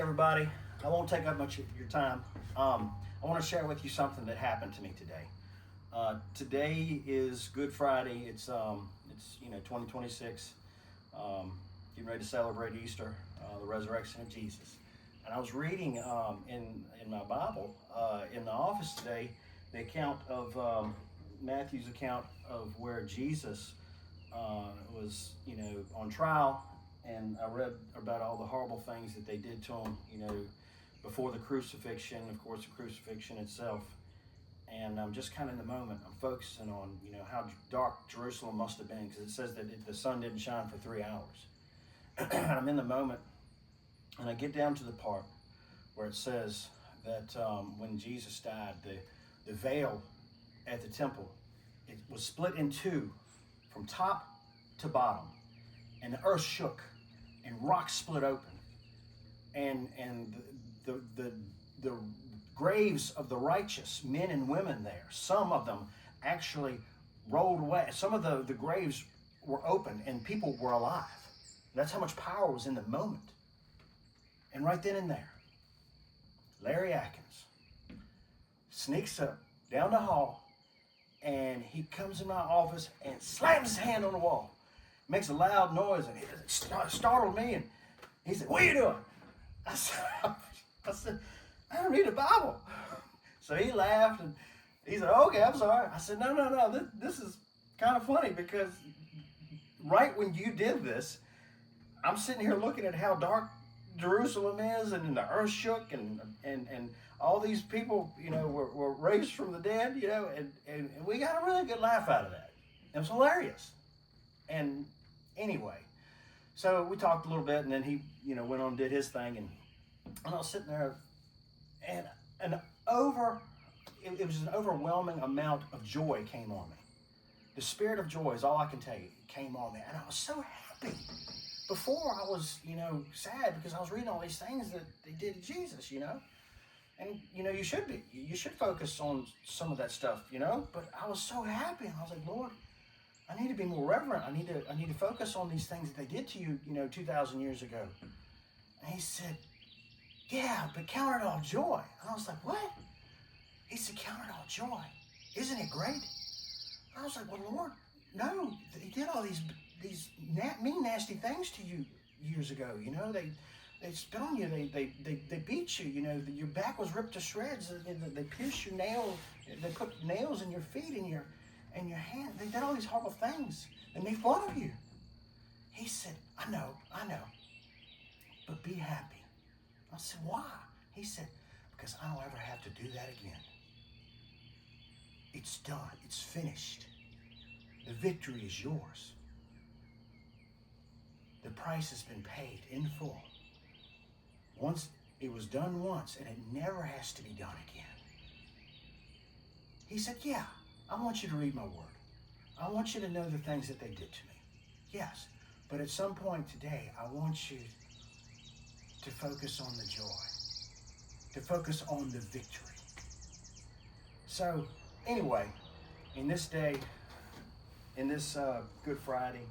Everybody, I won't take up much of your time. I want to share with you something that happened to me today. Today is Good Friday. It's 2026. Getting ready to celebrate Easter, the resurrection of Jesus. And I was reading in my Bible in the office today the account of Matthew's account of where Jesus was on trial, and I read about all the horrible things that they did to him, before the crucifixion, of course, the crucifixion itself. And I'm just kind of in the moment. I'm focusing on, how dark Jerusalem must have been, because it says that the sun didn't shine for 3 hours. I'm in the moment, and I get down to the part where it says that when Jesus died, the veil at the temple, it was split in two from top to bottom, and the earth shook, and rocks split open, and the graves of the righteous men and women there, some of them actually rolled away. Some of the graves were open, and people were alive. That's how much power was in the moment. And right then and there, Larry Atkins sneaks up down the hall, and he comes in my office and slams his hand on the wall, makes a loud noise, and it startled me. And he said, "What are you doing?" I said, "I read the Bible." So he laughed, and he said, "Okay, I'm sorry." I said, No. This is kind of funny, because right when you did this, I'm sitting here looking at how dark Jerusalem is, and the earth shook, and all these people, were raised from the dead, and we got a really good laugh out of that. It was hilarious. And anyway, so we talked a little bit, and then he, went on and did his thing, and I was sitting there, and it was an overwhelming amount of joy came on me. The spirit of joy is all I can tell you. It came on me, and I was so happy. Before, I was, sad, because I was reading all these things that they did to Jesus, and you should be. You should focus on some of that stuff, But I was so happy, and I was like, Lord, I need to be more reverent. I need to focus on these things that they did to you, 2,000 years ago. And he said, "Yeah, but count it all joy." And I was like, "What?" He said, "Count it all joy. Isn't it great?" And I was like, "Well, Lord, no. He did all these mean, nasty things to you years ago. They spit on you. They beat you. Your back was ripped to shreds. They pierced your nail. They put nails in your feet and your hand. They did all these horrible things, and they fought of you." He said, I know, but be happy." I said, "Why?" He said, "Because I don't ever have to do that again. It's done. It's finished. The victory is yours. The price has been paid in full. Once it was done once, and it never has to be done again." He said, "Yeah, I want you to read my word. I want you to know the things that they did to me. Yes, but at some point today, I want you to focus on the joy, to focus on the victory." So, anyway, in this day, in this Good Friday,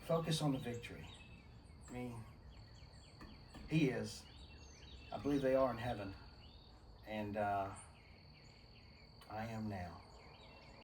focus on the victory. I mean, he is. I believe they are in heaven, and I am now.